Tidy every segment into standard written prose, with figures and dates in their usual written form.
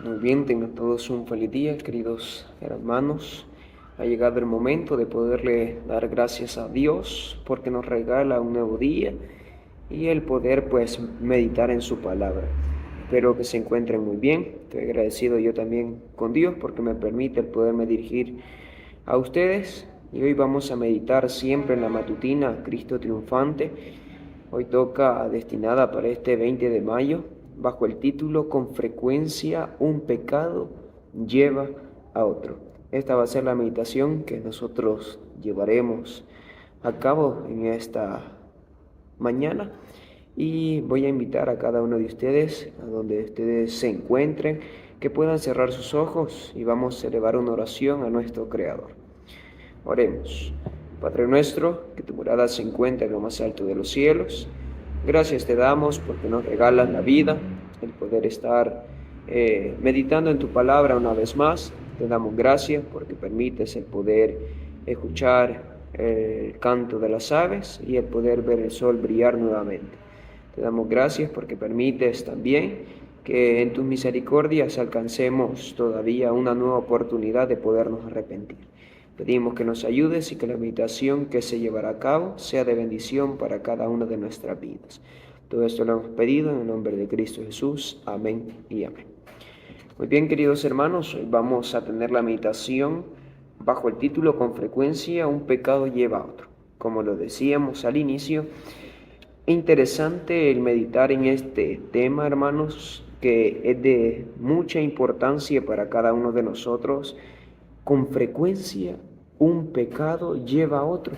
Muy bien, tengan todos un feliz día, queridos hermanos. Ha llegado el momento de poderle dar gracias a Dios porque nos regala un nuevo día y el poder meditar en su palabra. Espero que se encuentren muy bien. Estoy agradecido yo también con Dios porque me permite el poderme dirigir a ustedes. Y hoy vamos a meditar siempre en la matutina Cristo triunfante. Hoy toca destinada para este 20 de mayo bajo el título Con frecuencia un pecado lleva a otro. Esta va a ser la meditación que nosotros llevaremos a cabo en esta mañana y voy a invitar a cada uno de ustedes, a donde ustedes se encuentren, que puedan cerrar sus ojos y vamos a elevar una oración a nuestro Creador. Oremos. Padre nuestro, que tu morada se encuentre en lo más alto de los cielos, gracias te damos porque nos regalas la vida, el poder estar meditando en tu palabra una vez más. Te damos gracias porque permites el poder escuchar el canto de las aves y el poder ver el sol brillar nuevamente. Te damos gracias porque permites también que en tus misericordias alcancemos todavía una nueva oportunidad de podernos arrepentir. Pedimos que nos ayudes y que la meditación que se llevará a cabo sea de bendición para cada una de nuestras vidas. Todo esto lo hemos pedido en el nombre de Cristo Jesús. Amén y amén. Muy bien, queridos hermanos, hoy vamos a tener la meditación bajo el título Con frecuencia un pecado lleva a otro. Como lo decíamos al inicio, interesante el meditar en este tema, hermanos, que es de mucha importancia para cada uno de nosotros. Con frecuencia un pecado lleva a otro.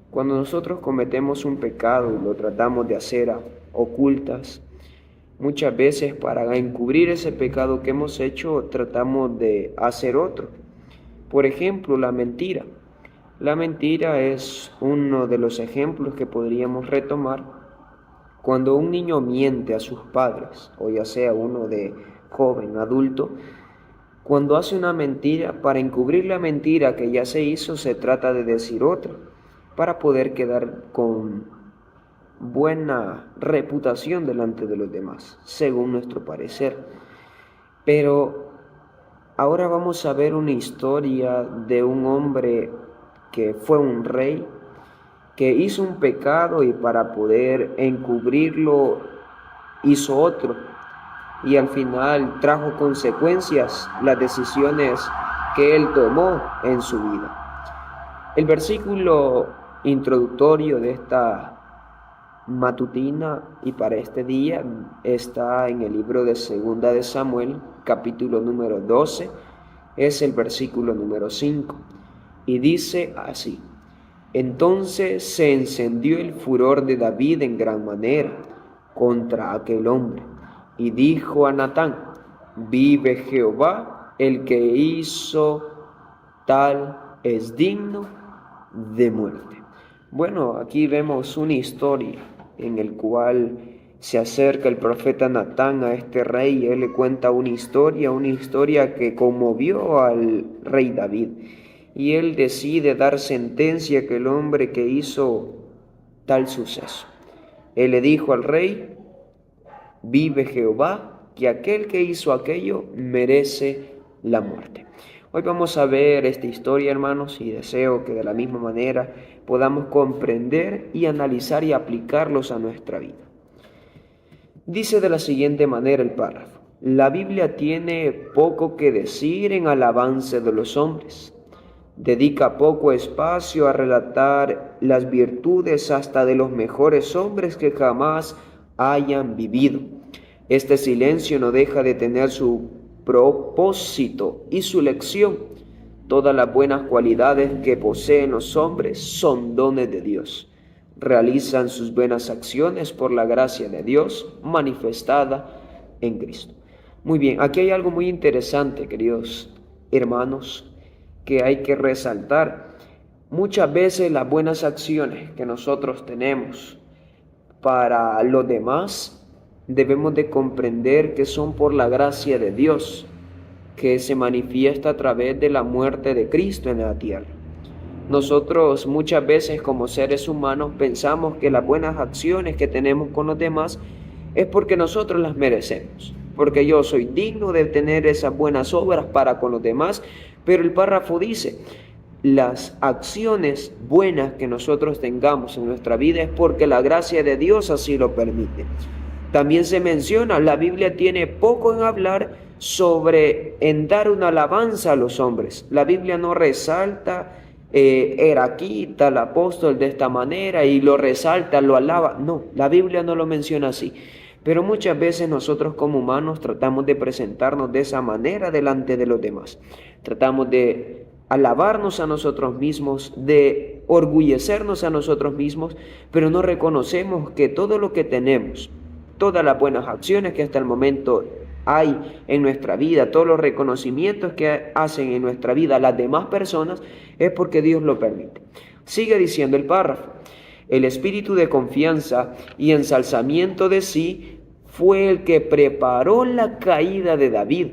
Cuando nosotros cometemos un pecado y lo tratamos de hacer a ocultas, muchas veces para encubrir ese pecado que hemos hecho tratamos de hacer otro. Por ejemplo, la mentira. La mentira es uno de los ejemplos que podríamos retomar cuando un niño miente a sus padres, o ya sea uno de joven, adulto. Cuando hace una mentira, para encubrir la mentira que ya se hizo, se trata de decir otra, para poder quedar con buena reputación delante de los demás, según nuestro parecer. Pero ahora vamos a ver una historia de un hombre que fue un rey, que hizo un pecado y para poder encubrirlo hizo otro. Y al final trajo consecuencias las decisiones que él tomó en su vida. El versículo introductorio de esta matutina y para este día está en el libro de Segunda de Samuel, capítulo número 12, es el versículo número 5, y dice así: Entonces se encendió el furor de David en gran manera contra aquel hombre, y dijo a Natán: Vive Jehová, el que hizo tal es digno de muerte. Bueno, aquí vemos una historia en el cual se acerca el profeta Natán a este rey y él le cuenta una historia que conmovió al rey David. Y él decide dar sentencia a aquel hombre que hizo tal suceso. Él le dijo al rey: Vive Jehová, que aquel que hizo aquello merece la muerte. Hoy vamos a ver esta historia, hermanos, y deseo que de la misma manera podamos comprender y analizar y aplicarlos a nuestra vida. Dice de la siguiente manera el párrafo: La Biblia tiene poco que decir en alabanza de los hombres. Dedica poco espacio a relatar las virtudes hasta de los mejores hombres que jamás hayan vivido. Este silencio no deja de tener su propósito y su lección. Todas las buenas cualidades que poseen los hombres son dones de Dios. Realizan sus buenas acciones por la gracia de Dios manifestada en Cristo. Muy bien, aquí hay algo muy interesante, queridos hermanos, que hay que resaltar. Muchas veces las buenas acciones que nosotros tenemos para los demás debemos de comprender que son por la gracia de Dios, que se manifiesta a través de la muerte de Cristo en la tierra. Nosotros muchas veces como seres humanos pensamos que las buenas acciones que tenemos con los demás es porque nosotros las merecemos, porque yo soy digno de tener esas buenas obras para con los demás. Pero el párrafo dice, las acciones buenas que nosotros tengamos en nuestra vida es porque la gracia de Dios así lo permite. También se menciona, la Biblia tiene poco en hablar en dar una alabanza a los hombres. La Biblia no resalta, era aquí tal apóstol de esta manera y lo resalta, lo alaba. No, la Biblia no lo menciona así. Pero muchas veces nosotros como humanos tratamos de presentarnos de esa manera delante de los demás. Tratamos de alabarnos a nosotros mismos, de orgullecernos a nosotros mismos, pero no reconocemos que todo lo que tenemos, todas las buenas acciones que hasta el momento hay en nuestra vida, todos los reconocimientos que hacen en nuestra vida las demás personas, es porque Dios lo permite. Sigue diciendo el párrafo, el espíritu de confianza y ensalzamiento de sí fue el que preparó la caída de David,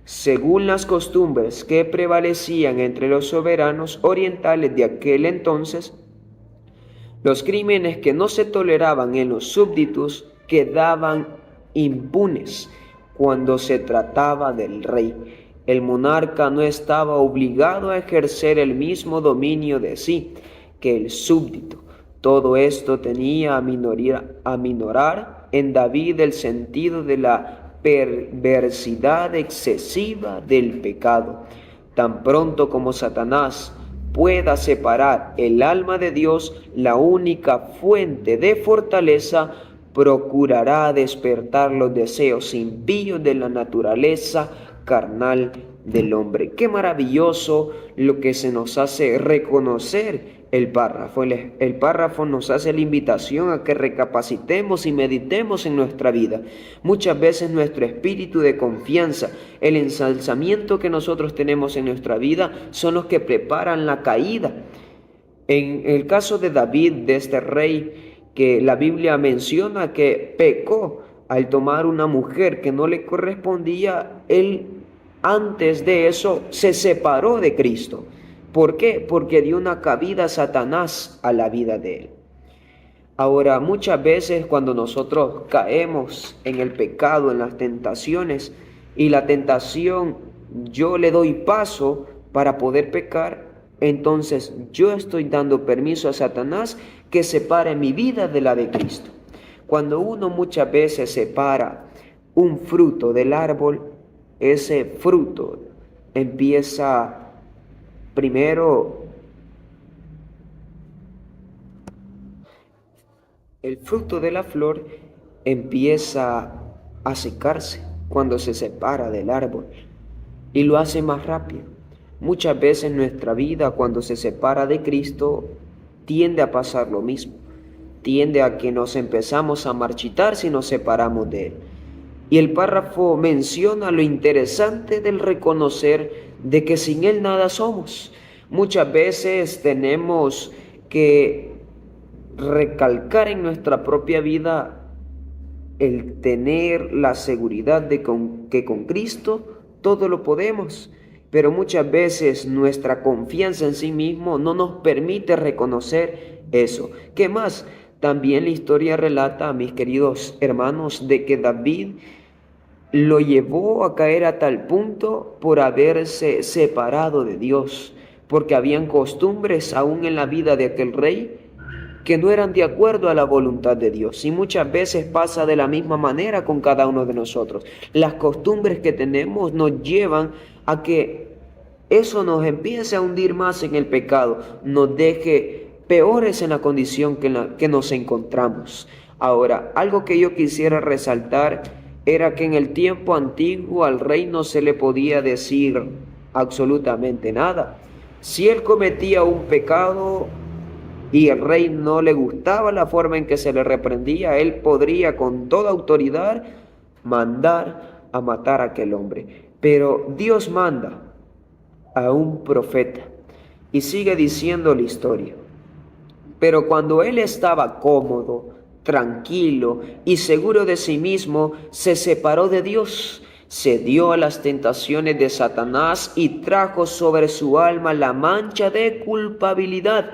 según las costumbres que prevalecían entre los soberanos orientales de aquel entonces. Los crímenes que no se toleraban en los súbditos quedaban impunes cuando se trataba del rey. El monarca no estaba obligado a ejercer el mismo dominio de sí que el súbdito. Todo esto tenía a minorar en David el sentido de la perversidad excesiva del pecado. Tan pronto como Satanás pueda separar el alma de Dios, la única fuente de fortaleza, procurará despertar los deseos impíos de la naturaleza carnal del hombre. Qué maravilloso lo que se nos hace reconocer el párrafo. El párrafo nos hace la invitación a que recapacitemos y meditemos en nuestra vida. Muchas veces nuestro espíritu de confianza, el ensalzamiento que nosotros tenemos en nuestra vida, son los que preparan la caída. En el caso de David, de este rey, que la Biblia menciona que pecó al tomar una mujer que no le correspondía, él antes de eso se separó de Cristo. ¿Por qué? Porque dio una cabida a Satanás a la vida de él. Ahora, muchas veces cuando nosotros caemos en el pecado, en las tentaciones, y la tentación, yo le doy paso para poder pecar, entonces yo estoy dando permiso a Satanás que separe mi vida de la de Cristo. Cuando uno muchas veces separa un fruto del árbol, ese fruto empieza primero, el fruto de la flor empieza a secarse cuando se separa del árbol y lo hace más rápido. Muchas veces nuestra vida, cuando se separa de Cristo, tiende a pasar lo mismo. Tiende a que nos empezamos a marchitar si nos separamos de Él. Y el párrafo menciona lo interesante del reconocer de que sin Él nada somos. Muchas veces tenemos que recalcar en nuestra propia vida el tener la seguridad de que con Cristo todo lo podemos. Pero muchas veces nuestra confianza en sí mismo no nos permite reconocer eso. ¿Qué más? También la historia relata, mis queridos hermanos, de que David lo llevó a caer a tal punto por haberse separado de Dios, porque habían costumbres aún en la vida de aquel rey que no eran de acuerdo a la voluntad de Dios. Y muchas veces pasa de la misma manera con cada uno de nosotros. Las costumbres que tenemos nos llevan a que eso nos empiece a hundir más en el pecado, nos deje peores en la condición que nos encontramos. Ahora, algo que yo quisiera resaltar era que en el tiempo antiguo al rey no se le podía decir absolutamente nada. Si él cometía un pecado y el rey no le gustaba la forma en que se le reprendía, él podría con toda autoridad mandar a matar a aquel hombre. Pero Dios manda a un profeta y sigue diciendo la historia. Pero cuando él estaba cómodo, tranquilo y seguro de sí mismo, se separó de Dios, se dio a las tentaciones de Satanás y trajo sobre su alma la mancha de culpabilidad.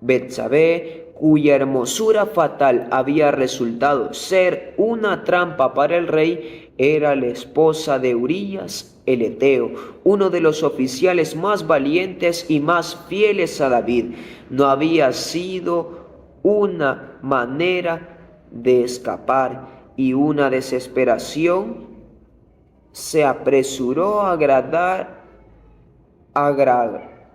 Betsabé, cuya hermosura fatal había resultado ser una trampa para el rey, Era la esposa de Urías el Eteo, uno de los oficiales más valientes y más fieles a David. No había sido una manera de escapar y una desesperación se apresuró a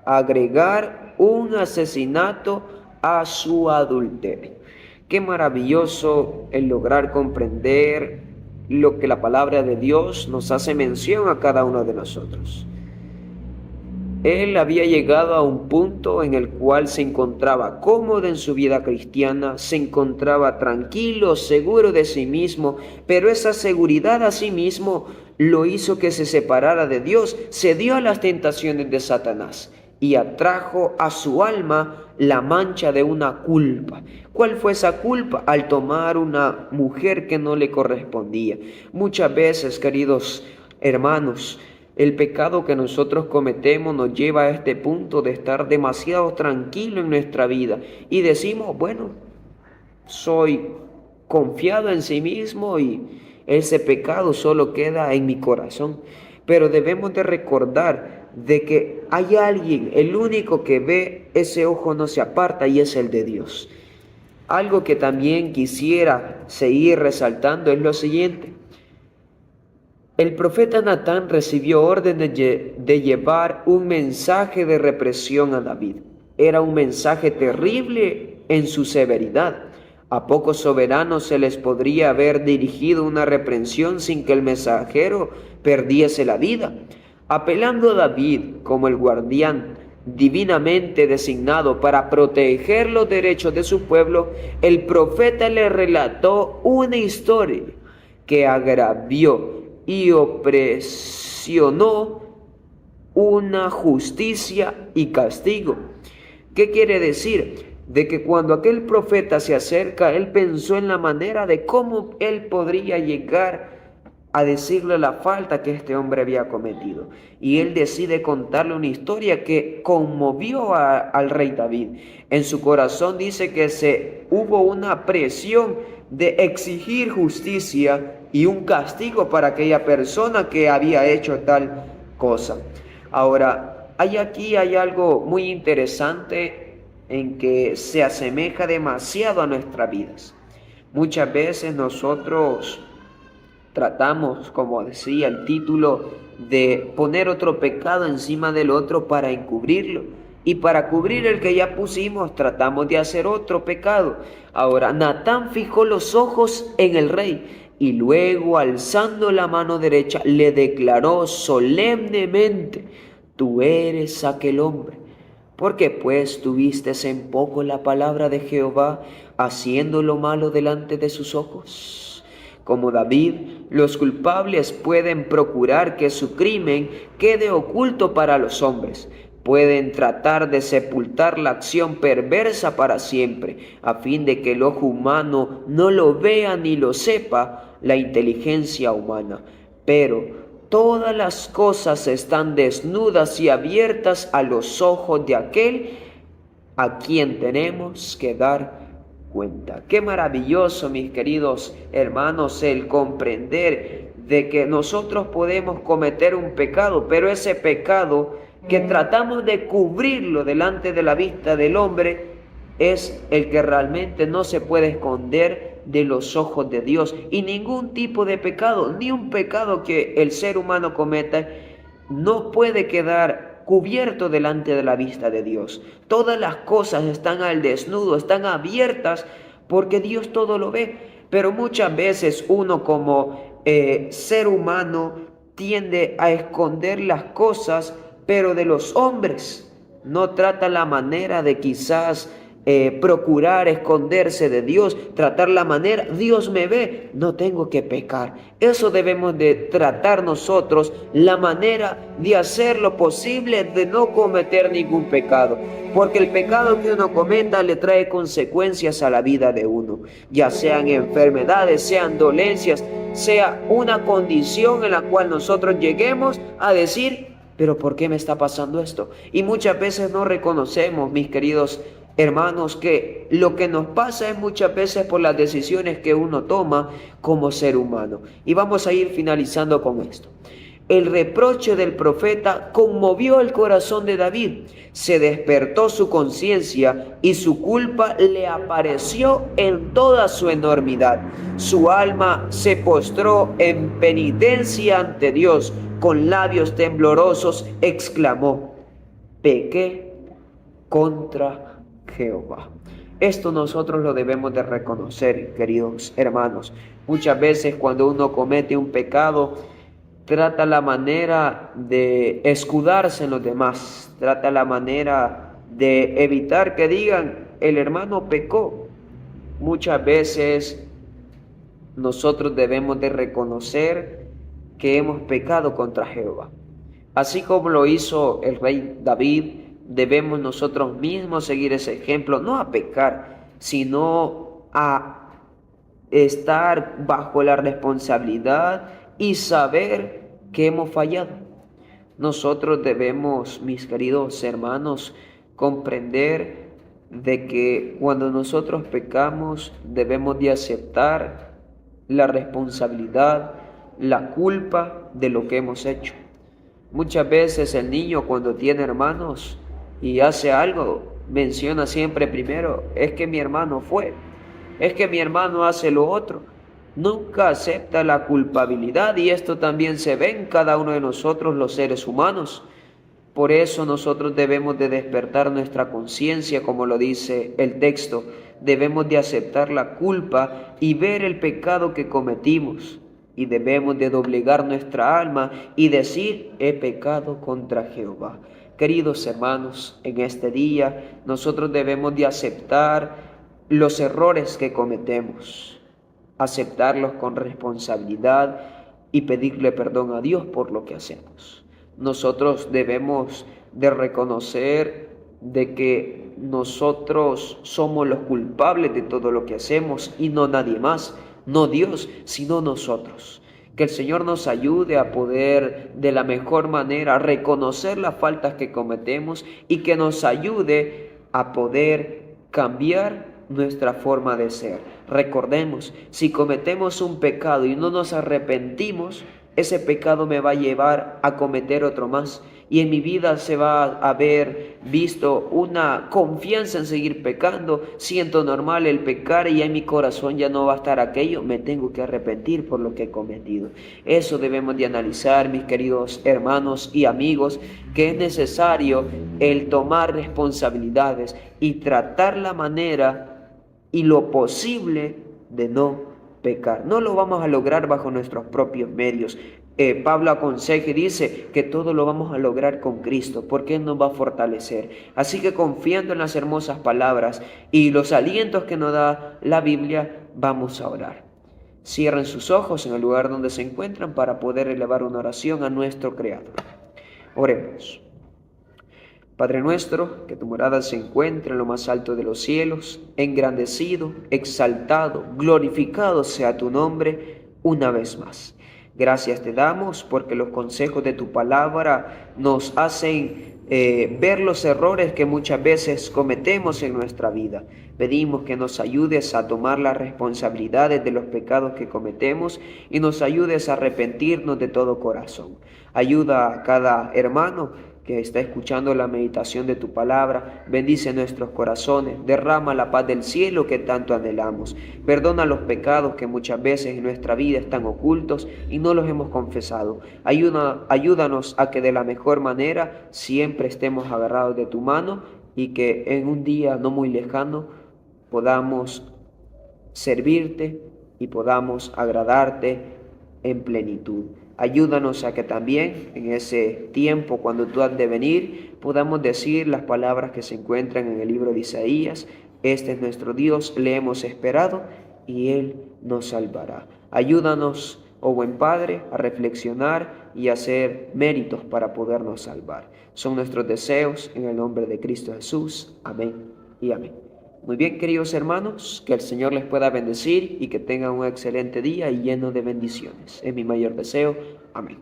agregar un asesinato a su adulterio. Qué maravilloso el lograr comprender lo que la palabra de Dios nos hace mención a cada uno de nosotros. Él había llegado a un punto en el cual se encontraba cómodo en su vida cristiana, se encontraba tranquilo, seguro de sí mismo, pero esa seguridad a sí mismo lo hizo que se separara de Dios, cedió a las tentaciones de Satanás y atrajo a su alma la mancha de una culpa. ¿Cuál fue esa culpa? Al tomar una mujer que no le correspondía. Muchas veces, queridos hermanos, el pecado que nosotros cometemos nos lleva a este punto de estar demasiado tranquilo en nuestra vida y decimos, bueno, soy confiado en sí mismo y ese pecado solo queda en mi corazón. Pero debemos de recordar de que hay alguien, el único que ve, ese ojo no se aparta y es el de Dios. Algo que también quisiera seguir resaltando es lo siguiente. El profeta Natán recibió órdenes de llevar un mensaje de represión a David. Era un mensaje terrible en su severidad. A pocos soberanos se les podría haber dirigido una reprensión sin que el mensajero perdiese la vida. Apelando a David como el guardián divinamente designado para proteger los derechos de su pueblo, el profeta le relató una historia que agravió y opresionó una justicia y castigo. ¿Qué quiere decir? De que cuando aquel profeta se acerca, él pensó en la manera de cómo él podría llegar a decirle la falta que este hombre había cometido. Y él decide contarle una historia que conmovió al rey David. En su corazón dice que hubo una presión de exigir justicia y un castigo para aquella persona que había hecho tal cosa. Ahora, hay algo muy interesante en que se asemeja demasiado a nuestras vidas. Muchas veces nosotros tratamos, como decía el título, de poner otro pecado encima del otro para encubrirlo. Y para cubrir el que ya pusimos, tratamos de hacer otro pecado. Ahora, Natán fijó los ojos en el rey y luego, alzando la mano derecha, le declaró solemnemente: tú eres aquel hombre. ¿Por qué pues tuviste en poco la palabra de Jehová, haciendo lo malo delante de sus ojos? Como David, los culpables pueden procurar que su crimen quede oculto para los hombres. Pueden tratar de sepultar la acción perversa para siempre, a fin de que el ojo humano no lo vea ni lo sepa la inteligencia humana. Pero todas las cosas están desnudas y abiertas a los ojos de aquel a quien tenemos que dar cuenta. Qué maravilloso, mis queridos hermanos, el comprender de que nosotros podemos cometer un pecado, pero ese pecado que tratamos de cubrirlo delante de la vista del hombre es el que realmente no se puede esconder de los ojos de Dios. Y ningún tipo de pecado, ni un pecado que el ser humano cometa, no puede quedar cubierto delante de la vista de Dios. Todas las cosas están al desnudo, están abiertas, porque Dios todo lo ve. Pero muchas veces uno como ser humano tiende a esconder las cosas, pero de los hombres no trata la manera de quizás procurar esconderse de Dios, tratar la manera, Dios me ve, no tengo que pecar. Eso debemos de tratar nosotros, la manera de hacer lo posible de no cometer ningún pecado, porque el pecado que uno cometa le trae consecuencias a la vida de uno, ya sean enfermedades, sean dolencias, sea una condición en la cual nosotros lleguemos a decir: pero ¿por qué me está pasando esto? Y muchas veces no reconocemos, mis queridos hermanos, que lo que nos pasa es muchas veces por las decisiones que uno toma como ser humano. Y vamos a ir finalizando con esto. El reproche del profeta conmovió el corazón de David, se despertó su conciencia y su culpa le apareció en toda su enormidad. Su alma se postró en penitencia ante Dios, con labios temblorosos exclamó: pequé contra Jehová. Esto nosotros lo debemos de reconocer, queridos hermanos. Muchas veces cuando uno comete un pecado, trata la manera de escudarse en los demás, trata la manera de evitar que digan, el hermano pecó. Muchas veces nosotros debemos de reconocer que hemos pecado contra Jehová. Así como lo hizo el rey David, debemos nosotros mismos seguir ese ejemplo, no a pecar, sino a estar bajo la responsabilidad y saber que hemos fallado. Nosotros debemos, mis queridos hermanos, comprender de que cuando nosotros pecamos debemos de aceptar la responsabilidad, la culpa de lo que hemos hecho. Muchas veces el niño cuando tiene hermanos y hace algo, menciona siempre primero, es que mi hermano fue, es que mi hermano hace lo otro. Nunca acepta la culpabilidad y esto también se ve en cada uno de nosotros los seres humanos. Por eso nosotros debemos de despertar nuestra conciencia, como lo dice el texto. Debemos de aceptar la culpa y ver el pecado que cometimos. Y debemos de doblegar nuestra alma y decir, he pecado contra Jehová. Queridos hermanos, en este día nosotros debemos de aceptar los errores que cometemos, aceptarlos con responsabilidad y pedirle perdón a Dios por lo que hacemos. Nosotros debemos de reconocer de que nosotros somos los culpables de todo lo que hacemos y no nadie más, no Dios, sino nosotros. Que el Señor nos ayude a poder de la mejor manera reconocer las faltas que cometemos y que nos ayude a poder cambiar nuestra forma de ser. Recordemos, si cometemos un pecado y no nos arrepentimos, ese pecado me va a llevar a cometer otro más y en mi vida se va a haber visto una confianza en seguir pecando. Siento normal el pecar y en mi corazón ya no va a estar aquello, me tengo que arrepentir por lo que he cometido. Eso debemos de analizar, mis queridos hermanos y amigos, que es necesario el tomar responsabilidades y tratar la manera y lo posible de no pecar. No lo vamos a lograr bajo nuestros propios medios. Pablo aconseja y dice que todo lo vamos a lograr con Cristo, porque Él nos va a fortalecer. Así que confiando en las hermosas palabras y los alientos que nos da la Biblia, vamos a orar. Cierren sus ojos en el lugar donde se encuentran para poder elevar una oración a nuestro Creador. Oremos. Padre nuestro, que tu morada se encuentre en lo más alto de los cielos, engrandecido, exaltado, glorificado sea tu nombre una vez más. Gracias te damos porque los consejos de tu palabra nos hacen ver los errores que muchas veces cometemos en nuestra vida. Pedimos que nos ayudes a tomar las responsabilidades de los pecados que cometemos y nos ayudes a arrepentirnos de todo corazón. Ayuda a cada hermano que está escuchando la meditación de tu palabra, bendice nuestros corazones, derrama la paz del cielo que tanto anhelamos, perdona los pecados que muchas veces en nuestra vida están ocultos y no los hemos confesado. Ayúdanos a que de la mejor manera siempre estemos agarrados de tu mano y que en un día no muy lejano podamos servirte y podamos agradarte en plenitud. Ayúdanos a que también en ese tiempo, cuando tú has de venir, podamos decir las palabras que se encuentran en el libro de Isaías. Este es nuestro Dios, le hemos esperado y Él nos salvará. Ayúdanos, oh buen Padre, a reflexionar y a hacer méritos para podernos salvar. Son nuestros deseos en el nombre de Cristo Jesús. Amén y amén. Muy bien, queridos hermanos, que el Señor les pueda bendecir y que tengan un excelente día y lleno de bendiciones. Es mi mayor deseo. Amén.